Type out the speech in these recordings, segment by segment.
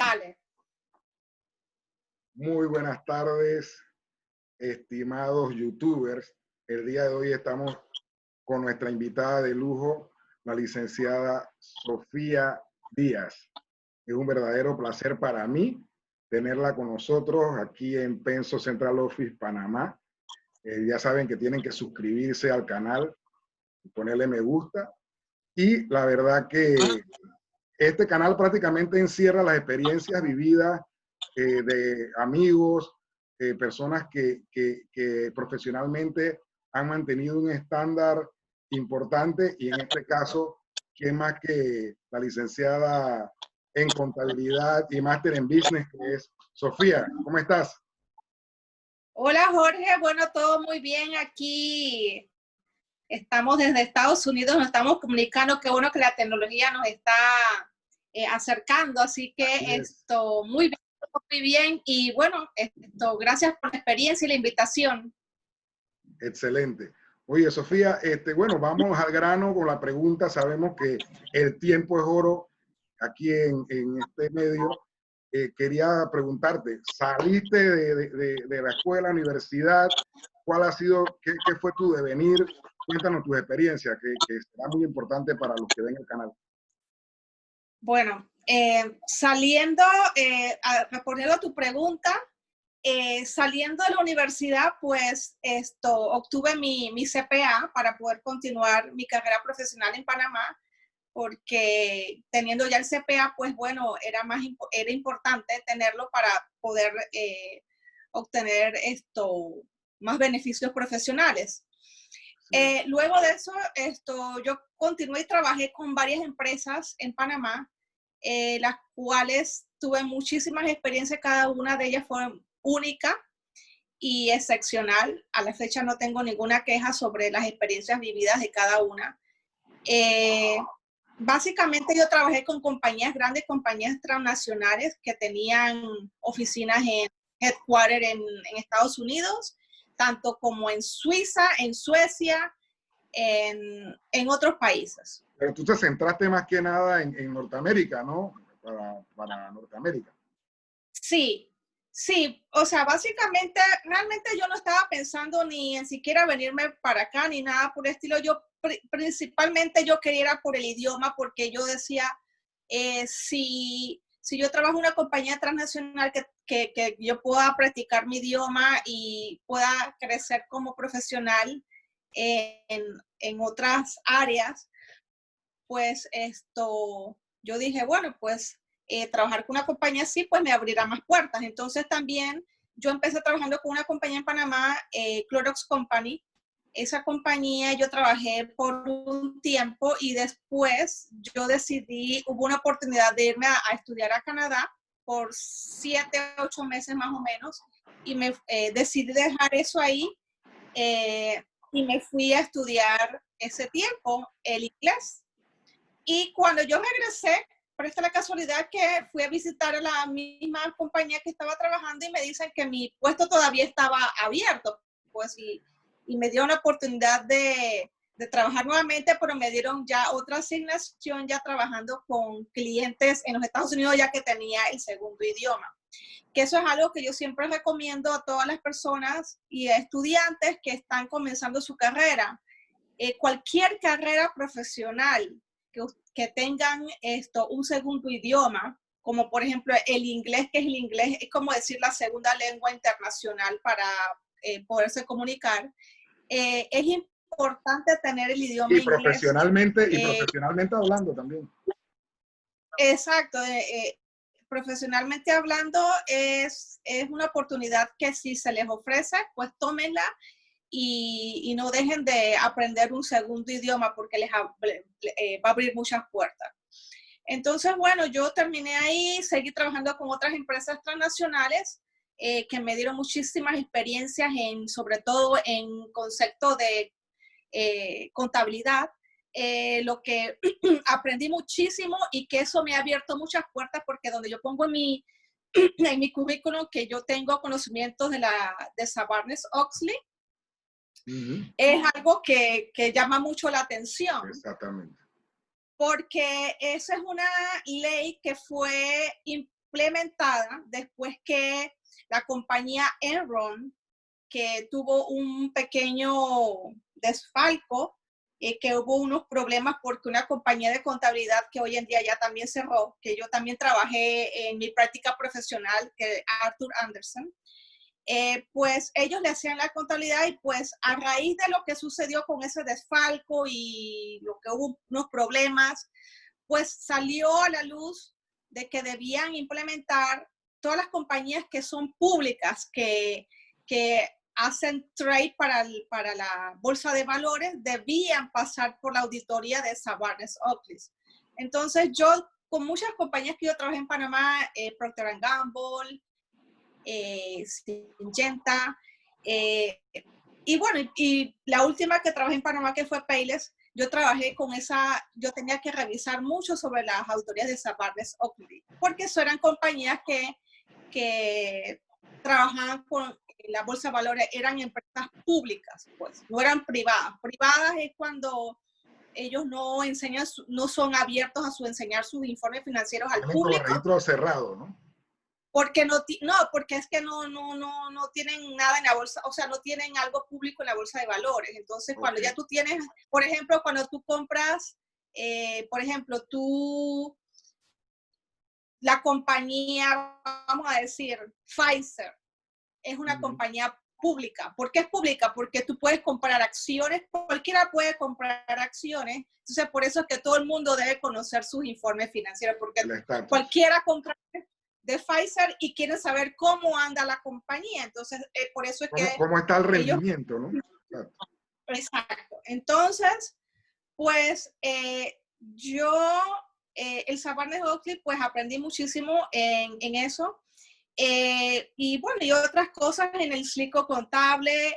Dale. Muy buenas tardes, estimados youtubers. El día de hoy estamos con nuestra invitada de lujo, la licenciada Sofía Díaz. Es un verdadero placer para mí tenerla con nosotros aquí en Penso Central Office, Panamá. Ya saben que tienen que suscribirse al canal y ponerle me gusta. Y la verdad que este canal prácticamente encierra las experiencias vividas de amigos, personas que profesionalmente han mantenido un estándar importante, y en este caso, ¿quién más que la licenciada en contabilidad y máster en business, que es Sofía? ¿Cómo estás? Hola Jorge, bueno, todo muy bien aquí. Estamos desde Estados Unidos, nos estamos comunicando, qué bueno que la tecnología nos está acercando, así que esto, muy bien, y bueno, gracias por la experiencia y la invitación. Excelente. Oye, Sofía, bueno, vamos al grano con la pregunta. Sabemos que el tiempo es oro aquí en este medio. Quería preguntarte, ¿saliste de la escuela, universidad? ¿Cuál ha sido, qué fue tu devenir? Cuéntanos tus experiencias, que será muy importante para los que ven el canal. Bueno, respondiendo a tu pregunta, saliendo de la universidad, pues obtuve mi CPA para poder continuar mi carrera profesional en Panamá, porque teniendo ya el CPA, pues bueno, era importante tenerlo para poder obtener más beneficios profesionales. Luego de eso, yo continué y trabajé con varias empresas en Panamá, las cuales tuve muchísimas experiencias, cada una de ellas fue única y excepcional. A la fecha no tengo ninguna queja sobre las experiencias vividas de cada una. Básicamente yo trabajé con compañías grandes, compañías transnacionales que tenían oficinas en headquarter en Estados Unidos, tanto como en Suiza, en Suecia, en otros países. Pero tú te centraste más que nada en Norteamérica, ¿no? Para Norteamérica. Sí, sí, o sea, básicamente, realmente yo no estaba pensando ni en siquiera venirme para acá, ni nada por el estilo. Principalmente yo quería ir por el idioma, porque yo decía, si yo trabajo en una compañía transnacional que yo pueda practicar mi idioma y pueda crecer como profesional en otras áreas, pues yo dije, bueno, pues trabajar con una compañía así, pues me abrirá más puertas. Entonces también yo empecé trabajando con una compañía en Panamá, Clorox Company. Esa compañía yo trabajé por un tiempo y después yo decidí, hubo una oportunidad de irme a estudiar a Canadá por 7, 8 meses más o menos, y decidí dejar eso ahí y me fui a estudiar ese tiempo el inglés. Y cuando yo regresé, presta la casualidad que fui a visitar a la misma compañía que estaba trabajando y me dicen que mi puesto todavía estaba abierto, pues, y me dio una oportunidad de trabajar nuevamente, pero me dieron ya otra asignación, ya trabajando con clientes en los Estados Unidos, ya que tenía el segundo idioma. Que eso es algo que yo siempre recomiendo a todas las personas y a estudiantes que están comenzando su carrera. Cualquier carrera profesional que tengan un segundo idioma, como por ejemplo el inglés, que es el inglés, es como decir la segunda lengua internacional para poderse comunicar. Es importante tener el idioma inglés. Y profesionalmente hablando también. Exacto. Profesionalmente hablando, es una oportunidad que si se les ofrece, pues tómenla. Y no dejen de aprender un segundo idioma, porque les va a abrir muchas puertas. Entonces, bueno, yo terminé ahí, seguí trabajando con otras empresas transnacionales que me dieron muchísimas experiencias, sobre todo en concepto de contabilidad, lo que aprendí muchísimo, y que eso me ha abierto muchas puertas, porque donde yo pongo en mi currículum que yo tengo conocimientos de Sarbanes-Oxley, es algo que llama mucho la atención. Exactamente. Porque esa es una ley que fue implementada después que la compañía Enron, que tuvo un pequeño desfalco, que hubo unos problemas porque una compañía de contabilidad que hoy en día ya también cerró, que yo también trabajé en mi práctica profesional, que Arthur Andersen, pues ellos le hacían la contabilidad y pues a raíz de lo que sucedió con ese desfalco y lo que hubo unos problemas, pues salió a la luz de que debían implementar todas las compañías que son públicas, que hacen trade para la bolsa de valores, debían pasar por la auditoría de Sarbanes-Oxley. Entonces yo, con muchas compañías que yo trabajé en Panamá, Procter & Gamble, Syngenta, y bueno, y la última que trabajé en Panamá, que fue Payless, yo trabajé con esa, yo tenía que revisar mucho sobre las auditorías de Sarbanes-Oxley, porque eso eran compañías que trabajaban con la bolsa de valores, eran empresas públicas, pues, no eran privadas. Privadas es cuando ellos no enseñan, no son abiertos a enseñar sus informes financieros al Tienen como público. registro cerrado, ¿no? Porque porque es que no tienen nada en la bolsa, o sea, no tienen algo público en la bolsa de valores. Entonces, cuando ya tú tienes, por ejemplo, cuando tú compras, por ejemplo, la compañía, vamos a decir, Pfizer, es una compañía pública. ¿Por qué es pública? Porque tú puedes comprar acciones, cualquiera puede comprar acciones. Entonces, por eso es que todo el mundo debe conocer sus informes financieros, porque cualquiera compra de Pfizer y quieren saber cómo anda la compañía. Entonces, por eso es que... ¿Cómo está el rendimiento, no? Exacto. Entonces, pues yo, el Sarbanes-Oxley, pues aprendí muchísimo en eso. Y bueno, y otras cosas en el ciclo contable.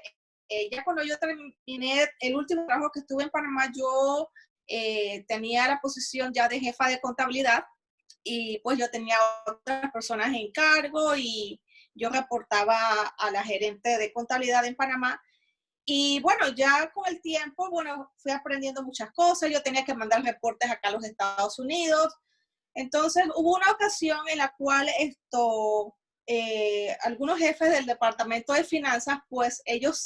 Ya cuando yo terminé el último trabajo que estuve en Panamá, yo tenía la posición ya de jefa de contabilidad y pues yo tenía otras personas en cargo y yo reportaba a la gerente de contabilidad en Panamá. Y bueno, ya con el tiempo, bueno, fui aprendiendo muchas cosas. Yo tenía que mandar reportes acá a los Estados Unidos. Entonces, hubo una ocasión en la cual algunos jefes del departamento de finanzas, pues ellos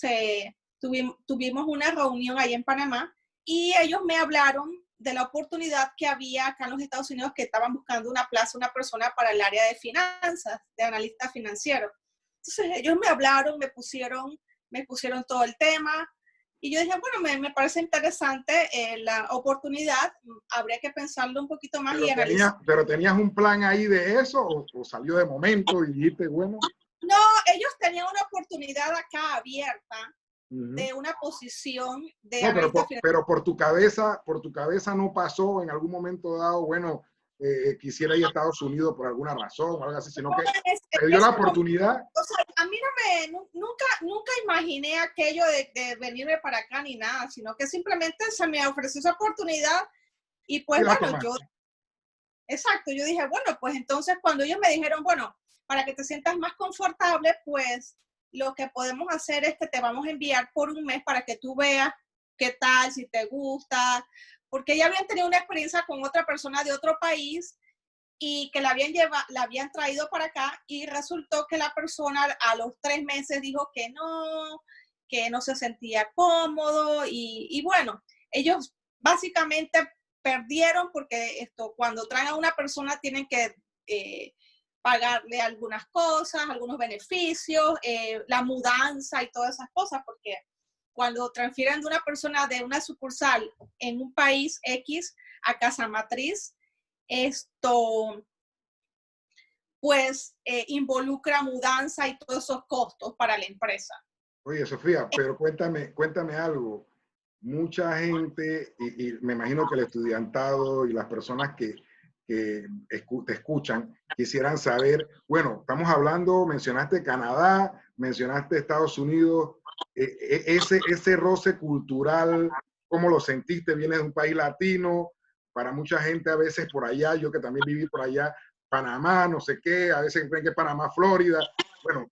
tuvimos una reunión ahí en Panamá y ellos me hablaron de la oportunidad que había acá en los Estados Unidos, que estaban buscando una plaza, una persona para el área de finanzas, de analista financiero. Entonces ellos me hablaron, me pusieron todo el tema y yo dije, bueno, me parece interesante la oportunidad, habría que pensarlo un poquito más y analizar. ¿Pero tenías un plan ahí de eso o salió de momento y dijiste, bueno? No, ellos tenían una oportunidad acá abierta de una posición de analista financiero. Pero por tu cabeza no pasó en algún momento dado, bueno, quisiera ir a Estados Unidos por alguna razón o algo así, sino que te dio la oportunidad. O sea, a mí nunca imaginé aquello de venirme para acá ni nada, sino que simplemente se me ofreció esa oportunidad y pues bueno, exacto, yo dije, bueno, pues entonces cuando ellos me dijeron, bueno, para que te sientas más confortable, pues lo que podemos hacer es que te vamos a enviar por un mes para que tú veas qué tal, si te gusta, porque ya habían tenido una experiencia con otra persona de otro país y que la habían traído para acá y resultó que la persona a los 3 meses dijo que no se sentía cómodo y bueno, ellos básicamente perdieron porque cuando traen a una persona tienen que pagarle algunas cosas, algunos beneficios, la mudanza y todas esas cosas, porque cuando transfieren de una persona de una sucursal en un país X a casa matriz, pues involucra mudanza y todos esos costos para la empresa. Oye, Sofía, pero cuéntame algo. Mucha gente, y me imagino que el estudiantado y las personas que te escuchan, quisieran saber, bueno, estamos hablando, mencionaste Canadá, mencionaste Estados Unidos, ese roce cultural, ¿cómo lo sentiste? Vienes de un país latino, para mucha gente a veces por allá, yo que también viví por allá, Panamá, no sé qué, a veces creen que es Panamá, Florida, bueno,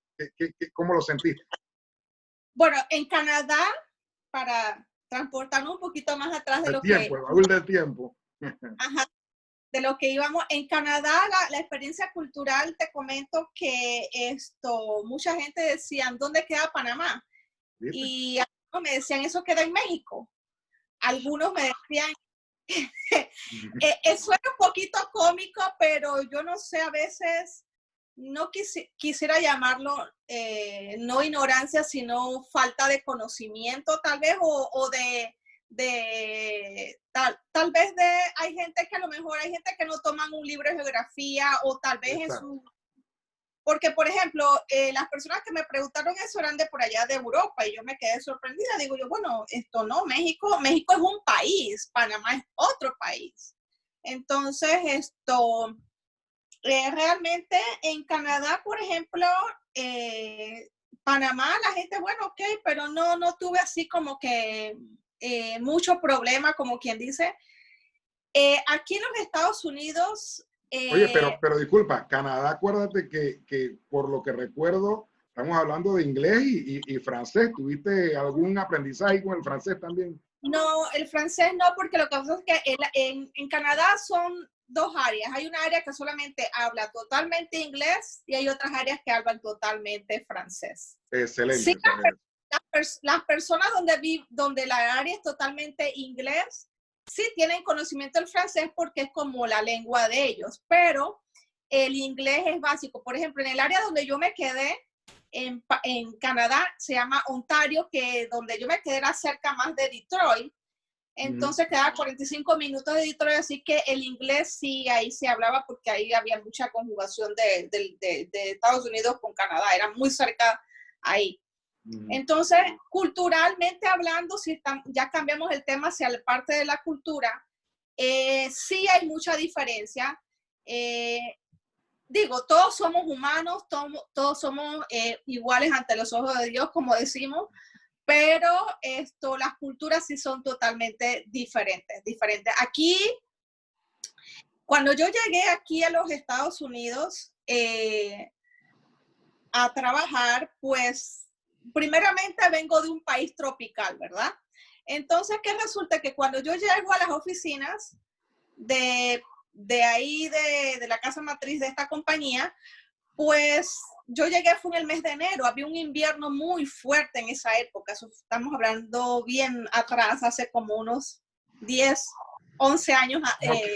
¿cómo lo sentiste? Bueno, en Canadá, para transportarnos un poquito más atrás de lo que... El baúl del tiempo. Ajá. de lo que íbamos. En Canadá, la experiencia cultural, te comento que mucha gente decía, ¿dónde queda Panamá? ¿Viste? Y algunos me decían, eso queda en México. Algunos me decían, suena un poquito cómico, pero yo no sé, a veces no quisiera llamarlo no ignorancia, sino falta de conocimiento tal vez, o tal vez hay gente que a lo mejor hay gente que no toman un libro de geografía, o tal vez en su... Porque, por ejemplo, las personas que me preguntaron eso eran de por allá de Europa y yo me quedé sorprendida. Digo yo, bueno, esto no, México es un país, Panamá es otro país. Entonces, realmente en Canadá, por ejemplo, Panamá, la gente, bueno, ok, pero no tuve así como que mucho problema, como quien dice. Aquí en los Estados Unidos... Oye, pero disculpa, Canadá, acuérdate que por lo que recuerdo, estamos hablando de inglés y francés. ¿Tuviste algún aprendizaje con el francés también? No, el francés no, porque lo que pasa es que en Canadá son dos áreas. Hay una área que solamente habla totalmente inglés y hay otras áreas que hablan totalmente francés. Excelente. Sí, las personas donde la área es totalmente inglés, sí tienen conocimiento del francés porque es como la lengua de ellos, pero el inglés es básico. Por ejemplo, en el área donde yo me quedé, en Canadá, se llama Ontario, que donde yo me quedé era cerca más de Detroit. Entonces quedaba 45 minutos de Detroit, así que el inglés sí, ahí se hablaba porque ahí había mucha conjugación de Estados Unidos con Canadá, era muy cerca ahí. Entonces, culturalmente hablando, si ya cambiamos el tema hacia la parte de la cultura, sí hay mucha diferencia. Digo, todos somos humanos, todos somos iguales ante los ojos de Dios, como decimos, pero las culturas sí son totalmente diferentes. Aquí, cuando yo llegué aquí a los Estados Unidos a trabajar, pues primeramente vengo de un país tropical, ¿verdad? Entonces, ¿qué resulta? Que cuando yo llego a las oficinas de ahí, de la casa matriz de esta compañía, pues yo llegué, fue en el mes de enero, había un invierno muy fuerte en esa época, estamos hablando bien atrás, hace como unos 10, 11 años.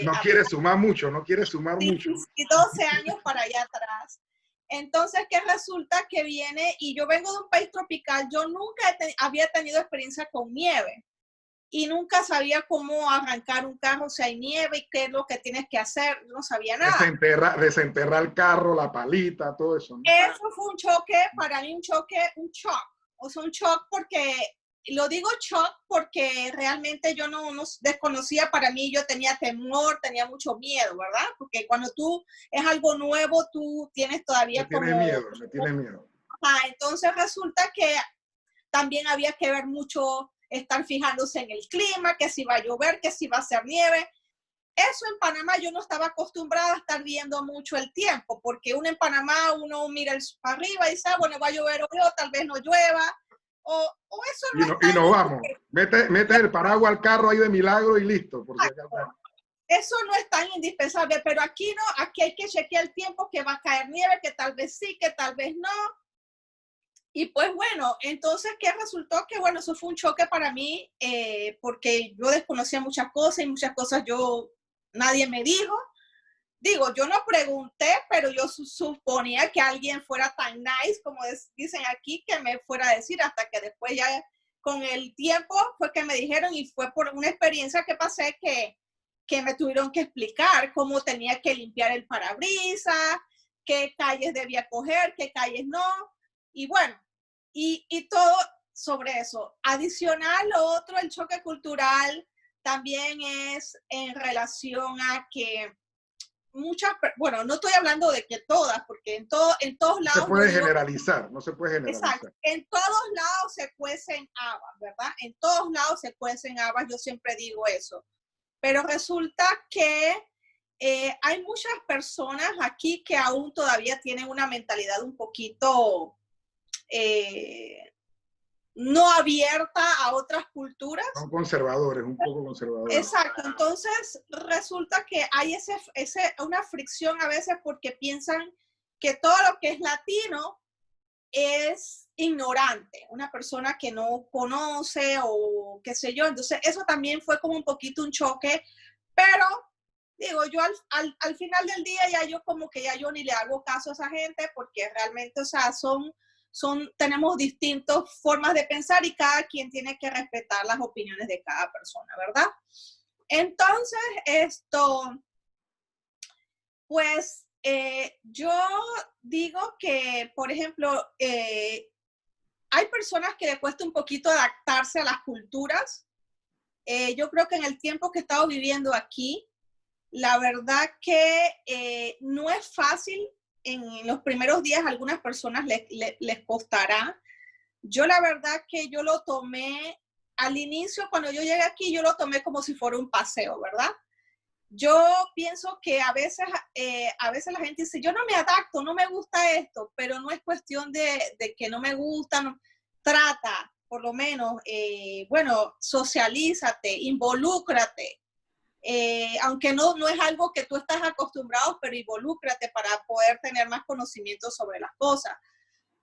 No quiere sumar mucho, no quiere sumar mucho. 12 años para allá atrás. Entonces, ¿qué resulta? Que viene, y yo vengo de un país tropical, yo nunca había tenido experiencia con nieve. Y nunca sabía cómo arrancar un carro si hay nieve y qué es lo que tienes que hacer. No sabía nada. Desenterrar el carro, la palita, todo eso, ¿no? Eso fue un choque, para mí un shock. O sea, un shock porque, lo digo shock porque realmente yo no desconocía, para mí yo tenía temor, tenía mucho miedo, ¿verdad? Porque cuando es algo nuevo, tú tienes todavía me tienes miedo. Entonces resulta que también había que ver mucho, estar fijándose en el clima, que si va a llover, que si va a hacer nieve. Eso en Panamá yo no estaba acostumbrada a estar viendo mucho el tiempo, porque uno en Panamá, uno mira para arriba y dice, bueno, va a llover hoy, o tal vez no llueva, o eso no y nos vamos. Mete el paraguas al carro ahí de milagro y listo. Porque eso no es tan indispensable, pero aquí no, aquí hay que chequear el tiempo, que va a caer nieve, que tal vez sí, que tal vez no. Y pues bueno, entonces, ¿qué resultó? Que bueno, eso fue un choque para mí, porque yo desconocía muchas cosas y muchas cosas nadie me dijo. Digo, yo no pregunté, pero yo suponía que alguien fuera tan nice, como dicen aquí, que me fuera a decir, hasta que después ya con el tiempo fue que me dijeron, y fue por una experiencia que pasé que me tuvieron que explicar cómo tenía que limpiar el parabrisas, qué calles debía coger, qué calles no. Y bueno, y todo sobre eso. Adicional, lo otro, el choque cultural también es en relación a que bueno, no estoy hablando de que todas, porque en todos lados... No se puede generalizar, no se puede generalizar. Exacto, en todos lados se cuecen habas, ¿verdad? En todos lados se cuecen habas, yo siempre digo eso. Pero resulta que hay muchas personas aquí que aún todavía tienen una mentalidad un poquito no abierta a otras culturas. Son conservadores, un poco conservadores. Exacto, entonces resulta que hay una fricción a veces porque piensan que todo lo que es latino es ignorante, una persona que no conoce o qué sé yo. Entonces eso también fue como un poquito un choque, pero digo, yo al final del día ya yo como que ya yo ni le hago caso a esa gente porque realmente, o sea, tenemos distintas formas de pensar y cada quien tiene que respetar las opiniones de cada persona, ¿verdad? Entonces, pues yo digo que, por ejemplo, hay personas que le cuesta un poquito adaptarse a las culturas. Yo creo que en el tiempo que he estado viviendo aquí, la verdad que no es fácil. En los primeros días a algunas personas les costará. Yo la verdad que yo lo tomé, al inicio cuando yo llegué aquí, yo lo tomé como si fuera un paseo, ¿verdad? Yo pienso que a veces la gente dice, yo no me adapto, no me gusta esto, pero no es cuestión de que no me gusta, no, trata, por lo menos, bueno, socialízate, involúcrate. Aunque no es algo que tú estás acostumbrado, pero involúcrate para poder tener más conocimiento sobre las cosas,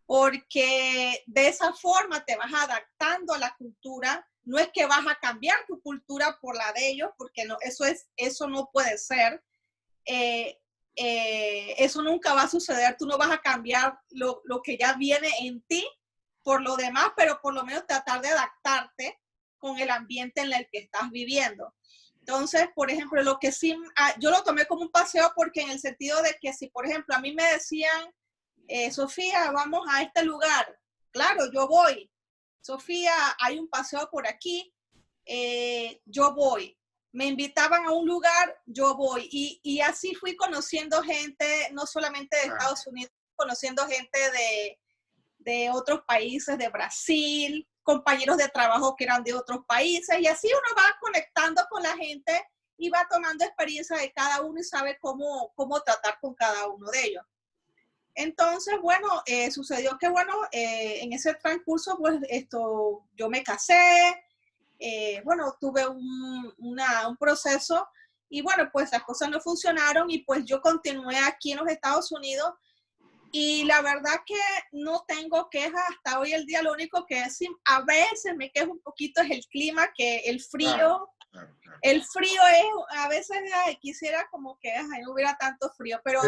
porque de esa forma te vas adaptando a la cultura. No es que vas a cambiar tu cultura por la de ellos, porque no, eso no puede ser. Eso nunca va a suceder. Tú no vas a cambiar lo que ya viene en ti por lo demás, pero por lo menos tratar de adaptarte con el ambiente en el que estás viviendo. Entonces, por ejemplo, lo que sí, yo lo tomé como un paseo porque en el sentido de que si, por ejemplo, a mí me decían, Sofía, vamos a este lugar, claro, yo voy. Sofía, hay un paseo por aquí, yo voy. Me invitaban a un lugar, yo voy. Y así fui conociendo gente, no solamente de Estados Unidos, conociendo gente de otros países, de Brasil, compañeros de trabajo que eran de otros países, y así uno va conectando con la gente y va tomando experiencia de cada uno y sabe cómo tratar con cada uno de ellos. Entonces, bueno, sucedió que, bueno, en ese transcurso, pues, yo me casé, bueno, tuve un proceso y, bueno, pues las cosas no funcionaron y, pues, yo continué aquí en los Estados Unidos y la verdad que no tengo quejas hasta hoy el día. Lo único que a veces me quejo un poquito es el clima, que el frío, el frío es, a veces quisiera como que no hubiera tanto frío, pero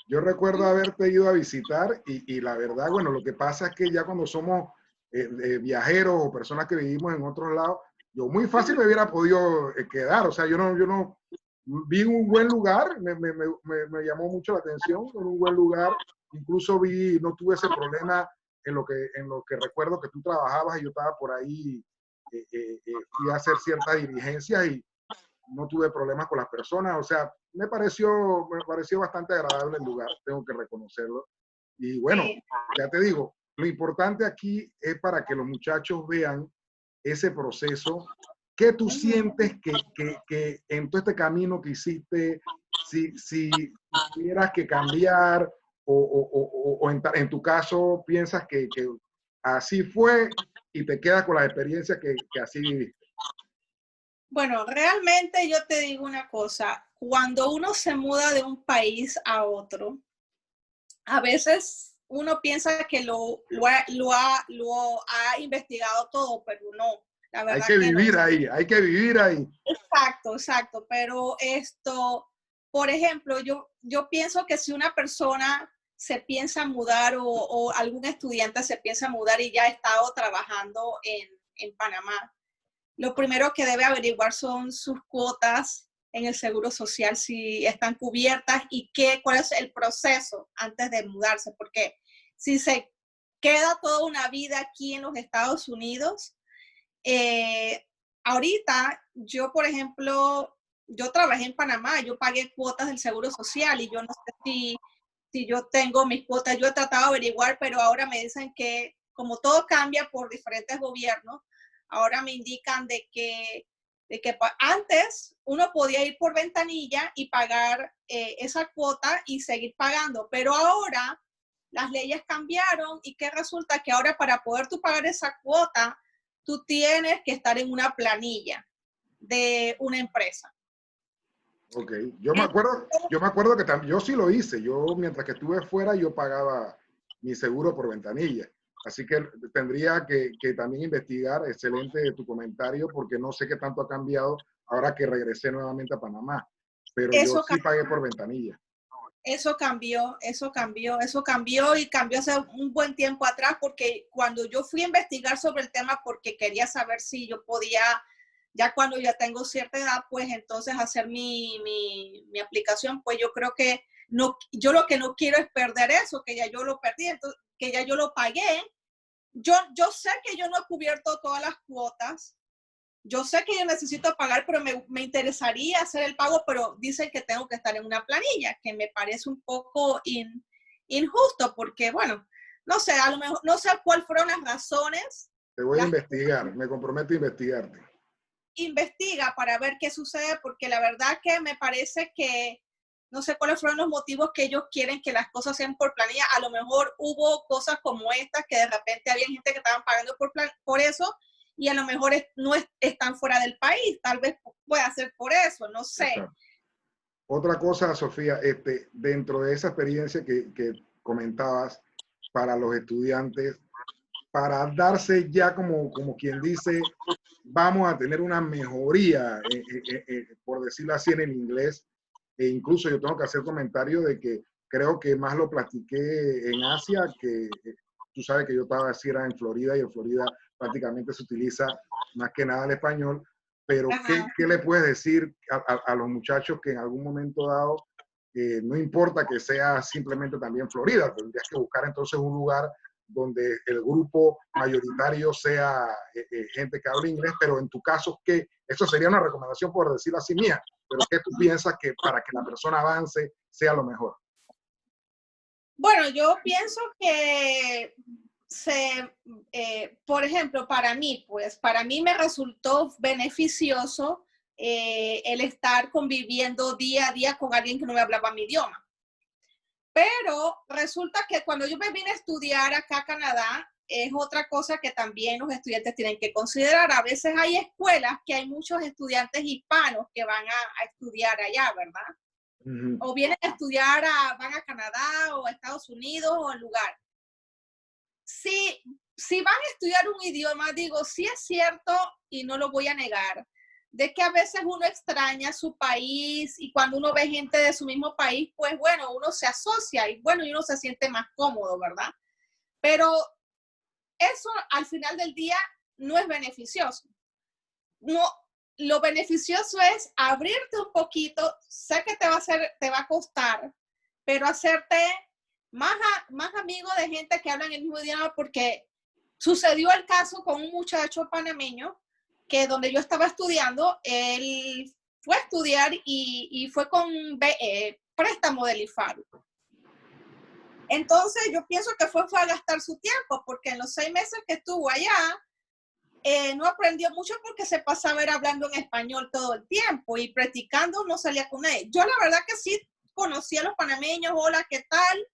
yo recuerdo haberte ido a visitar y la verdad, bueno, lo que pasa es que ya cuando somos viajeros o personas que vivimos en otros lados, yo muy fácil me hubiera podido quedar, o sea, yo no vi un buen lugar, me llamó mucho la atención, un buen lugar, incluso no tuve ese problema en lo que recuerdo que tú trabajabas y yo estaba por ahí, fui a hacer ciertas diligencias y no tuve problemas con las personas, o sea, me pareció bastante agradable el lugar, tengo que reconocerlo. Y bueno, ya te digo, lo importante aquí es para que los muchachos vean ese proceso. ¿Qué tú sientes que en todo este camino que hiciste, si tuvieras que cambiar o en tu caso piensas que así fue y te quedas con la experiencia que así viviste? Bueno, realmente yo te digo una cosa, cuando uno se muda de un país a otro, a veces uno piensa que lo ha investigado todo, pero no, la verdad Hay que que no. vivir ahí, hay que vivir ahí. Exacto, pero por ejemplo, yo pienso que si una persona se piensa mudar o algún estudiante se piensa mudar y ya ha estado trabajando en Panamá, lo primero que debe averiguar son sus cuotas en el Seguro Social, si están cubiertas y cuál es el proceso antes de mudarse, porque si se queda toda una vida aquí en los Estados Unidos, ahorita yo, por ejemplo, yo trabajé en Panamá, yo pagué cuotas del Seguro Social y yo no sé si yo tengo mis cuotas, yo he tratado de averiguar, pero ahora me dicen que como todo cambia por diferentes gobiernos, ahora me indican de que antes uno podía ir por ventanilla y pagar esa cuota y seguir pagando, pero ahora las leyes cambiaron y que resulta que ahora para poder tú pagar esa cuota, tú tienes que estar en una planilla de una empresa. Ok, yo me acuerdo que también, yo sí lo hice. Yo, mientras que estuve fuera, yo pagaba mi seguro por ventanilla. Así que tendría que también investigar. Excelente tu comentario, porque no sé qué tanto ha cambiado ahora que regresé nuevamente a Panamá. Pero yo Eso, sí pagué por ventanilla. eso cambió y cambió hace un buen tiempo atrás, porque cuando yo fui a investigar sobre el tema, porque quería saber si yo podía, ya cuando ya tengo cierta edad, pues entonces hacer mi aplicación, pues yo creo que no, yo lo que no quiero es perder eso, que ya yo lo perdí, entonces, que ya yo lo pagué. Yo sé que yo no he cubierto todas las cuotas. Yo sé que yo necesito pagar, pero me interesaría hacer el pago, pero dicen que tengo que estar en una planilla, que me parece un poco injusto, porque, bueno, no sé, a lo mejor, no sé cuáles fueron las razones. Te voy a investigar, me comprometo a investigarte. Investiga para ver qué sucede, porque la verdad que me parece que no sé cuáles fueron los motivos que ellos quieren que las cosas sean por planilla. A lo mejor hubo cosas como estas que de repente había gente que estaban pagando por eso, y a lo mejor no están fuera del país. Tal vez pueda ser por eso, no sé. Exacto. Otra cosa, Sofía, dentro de esa experiencia que comentabas para los estudiantes, para darse ya como quien dice, vamos a tener una mejoría, por decirlo así en el inglés, e incluso yo tengo que hacer comentario de que creo que más lo practiqué en Asia, que tú sabes que yo estaba así, era en Florida, y en Florida prácticamente se utiliza más que nada el español, pero ¿qué le puedes decir a los muchachos que en algún momento dado, no importa que sea simplemente también Florida, tendrías que buscar entonces un lugar donde el grupo mayoritario sea gente que habla inglés, pero en tu caso, ¿qué? Eso sería una recomendación, por decirlo así, mía, pero ¿qué tú piensas que para que la persona avance sea lo mejor? Bueno, yo pienso que por ejemplo, para mí me resultó beneficioso el estar conviviendo día a día con alguien que no me hablaba mi idioma. Pero resulta que cuando yo me vine a estudiar acá a Canadá, es otra cosa que también los estudiantes tienen que considerar. A veces hay escuelas que hay muchos estudiantes hispanos que van a estudiar allá, ¿verdad? O vienen a estudiar, van a Canadá o a Estados Unidos o al lugar. Si van a estudiar un idioma, digo, sí es cierto y no lo voy a negar, de que a veces uno extraña su país, y cuando uno ve gente de su mismo país, pues bueno, uno se asocia y bueno, y uno se siente más cómodo, ¿verdad? Pero eso al final del día no es beneficioso. No, lo beneficioso es abrirte un poquito. Sé que te va a costar, pero hacerte más amigo de gente que habla el mismo idioma, porque sucedió el caso con un muchacho panameño que donde yo estaba estudiando, él fue a estudiar y fue con préstamo del IFARU. Entonces yo pienso que fue a gastar su tiempo, porque en los 6 meses que estuvo allá, no aprendió mucho, porque se pasaba hablando en español todo el tiempo y practicando no salía con él. Yo la verdad que sí conocí a los panameños, hola, ¿qué tal?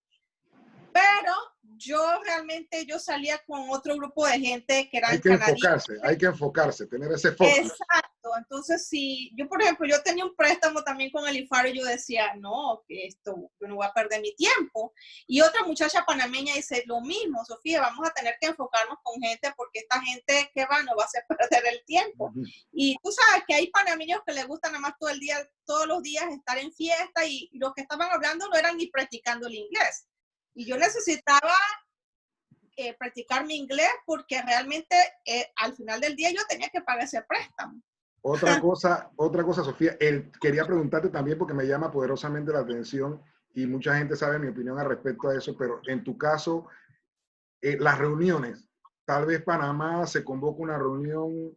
Pero yo salía con otro grupo de gente que eran canadienses. Hay que enfocarse, tener ese foco. Exacto. Entonces, si yo, por ejemplo, yo tenía un préstamo también con el IFARU, y yo decía, no, que esto, yo no voy a perder mi tiempo. Y otra muchacha panameña dice lo mismo: Sofía, vamos a tener que enfocarnos con gente, porque esta gente que va nos va a hacer perder el tiempo. Y tú sabes que hay panameños que les gusta nada más todo el día, todos los días estar en fiesta, y los que estaban hablando no eran ni practicando el inglés. Y yo necesitaba practicar mi inglés, porque realmente al final del día yo tenía que pagar ese préstamo. Otra cosa, Sofía, quería preguntarte también, porque me llama poderosamente la atención y mucha gente sabe mi opinión al respecto a eso, pero en tu caso, las reuniones, tal vez Panamá se convoca una reunión,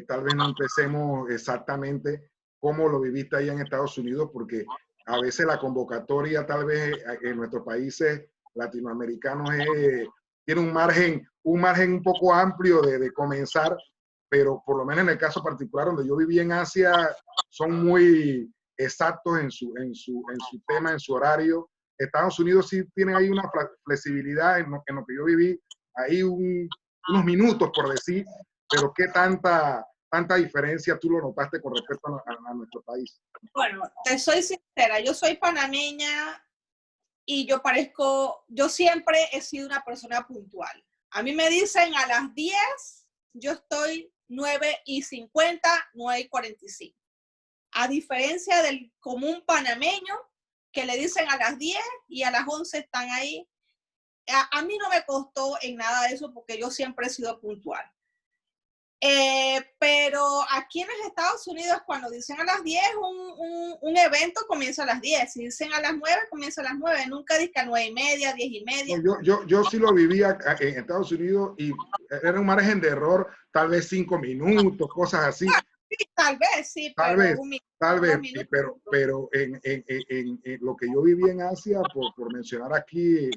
tal vez no empecemos exactamente cómo lo viviste ahí en Estados Unidos, porque a veces la convocatoria tal vez en nuestros países latinoamericanos tiene un margen un poco amplio de comenzar, pero por lo menos en el caso particular donde yo viví en Asia, son muy exactos en su tema, en su horario, Estados Unidos sí tiene ahí una flexibilidad en lo que yo viví, ahí unos minutos por decir, pero ¿qué tanta diferencia tú lo notaste con respecto a nuestro país? Bueno, te soy sincera, yo soy panameña y yo siempre he sido una persona puntual. A mí me dicen a las 10, yo estoy 9:50, 9:45. A diferencia del común panameño, que le dicen a las 10 y a las 11 están ahí. A mí no me costó en nada de eso porque yo siempre he sido puntual. Pero aquí en los Estados Unidos, cuando dicen a las 10, un evento comienza a las 10. Si dicen a las 9, comienza a las 9. Nunca dicen a 9:30, 10:30. No, yo sí lo vivía en Estados Unidos y era un margen de error, tal vez 5 minutos, cosas así. Sí, tal vez, sí, Tal pero vez, tal vez, pero en lo que yo viví en Asia, por mencionar aquí,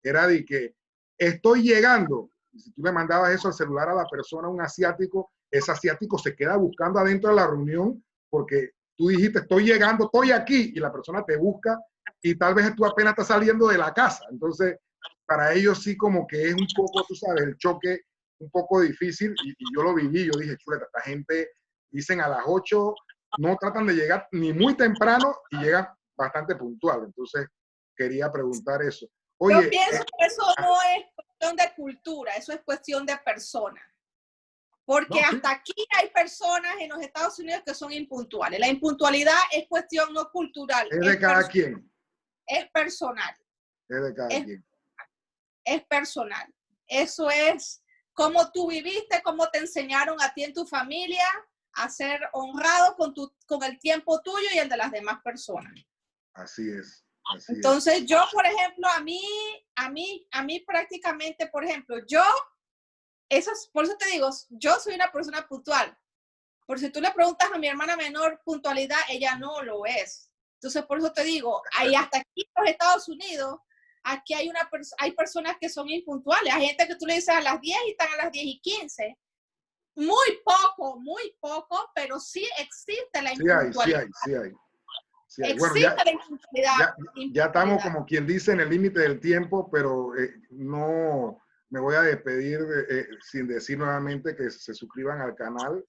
era de que estoy llegando. Si tú le mandabas eso al celular a la persona, un asiático, ese asiático se queda buscando adentro de la reunión porque tú dijiste, estoy llegando, estoy aquí, y la persona te busca y tal vez tú apenas estás saliendo de la casa. Entonces, para ellos sí como que es un poco, tú sabes, el choque un poco difícil y yo lo viví, yo dije, chuleta, esta gente dicen a las 8, no tratan de llegar ni muy temprano y llegan bastante puntual. Entonces, quería preguntar eso. Yo Oye, pienso que eso no es cuestión de cultura, eso es cuestión de persona. Porque no, sí, hasta aquí hay personas en los Estados Unidos que son impuntuales. La impuntualidad es cuestión no cultural, es de cada quien, es personal. es de cada quien. Es personal. Eso es cómo tú viviste, cómo te enseñaron a ti en tu familia a ser honrado con el tiempo tuyo y el de las demás personas. Así es. Así Entonces, es. yo, por ejemplo, a mí prácticamente, por ejemplo, por eso te digo, yo soy una persona puntual. Por si tú le preguntas a mi hermana menor puntualidad, ella no lo es. Entonces, por eso te digo, hay hasta aquí en los Estados Unidos, aquí hay personas que son impuntuales. Hay gente que tú le dices a las 10 y están a las 10:15. Muy poco, pero sí existe la impuntualidad. Sí hay. Bueno, Existe la impuntualidad. ya estamos como quien dice en el límite del tiempo, pero no me voy a despedir sin decir nuevamente que se suscriban al canal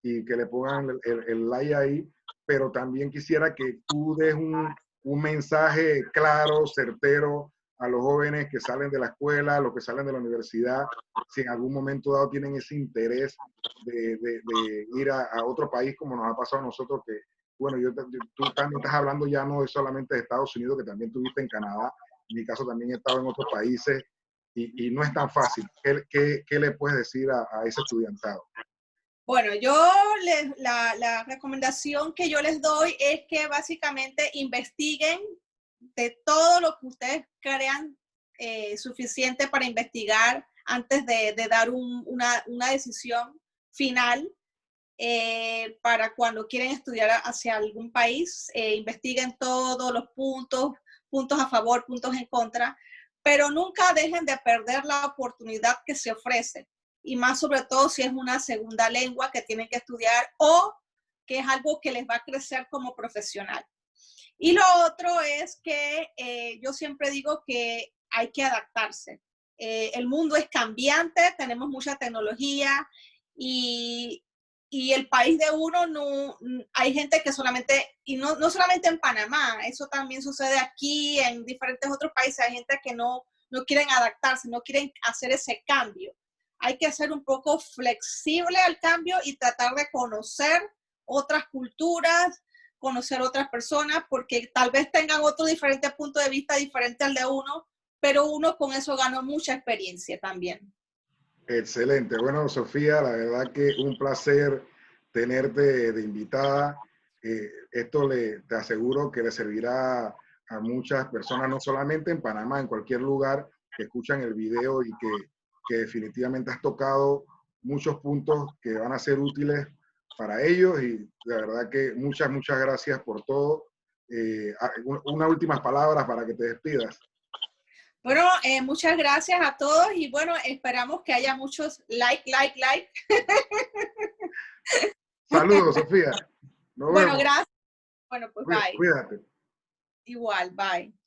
y que le pongan el like ahí, pero también quisiera que tú des un mensaje claro, certero a los jóvenes que salen de la escuela, los que salen de la universidad, si en algún momento dado tienen ese interés de ir a otro país como nos ha pasado a nosotros, que bueno, tú también estás hablando ya no solamente de Estados Unidos, que también tuviste en Canadá, en mi caso también he estado en otros países y no es tan fácil. ¿Qué le puedes decir a ese estudiantado? Bueno, la recomendación que yo les doy es que básicamente investiguen de todo lo que ustedes crean suficiente para investigar antes de dar una decisión final. Para cuando quieren estudiar hacia algún país, investiguen todos los puntos a favor, puntos en contra, pero nunca dejen de perder la oportunidad que se ofrece, y más sobre todo si es una segunda lengua que tienen que estudiar o que es algo que les va a crecer como profesional. Y lo otro es que yo siempre digo que hay que adaptarse. El mundo es cambiante, tenemos mucha tecnología y el país de uno no, hay gente que solamente, y no solamente en Panamá, eso también sucede aquí, en diferentes otros países, hay gente que no quieren adaptarse, no quieren hacer ese cambio. Hay que ser un poco flexible al cambio y tratar de conocer otras culturas, conocer otras personas, porque tal vez tengan otro diferente punto de vista diferente al de uno, pero uno con eso ganó mucha experiencia también. Excelente. Bueno, Sofía, la verdad que un placer tenerte de invitada. Esto te aseguro que le servirá a muchas personas, no solamente en Panamá, en cualquier lugar que escuchan el video y que definitivamente has tocado muchos puntos que van a ser útiles para ellos y de verdad que muchas gracias por todo. Unas últimas palabras para que te despidas. Bueno, muchas gracias a todos y bueno, esperamos que haya muchos like. Saludos, Sofía. Nos Bueno, vemos. gracias. Bueno, pues bye. Cuídate. Igual, bye.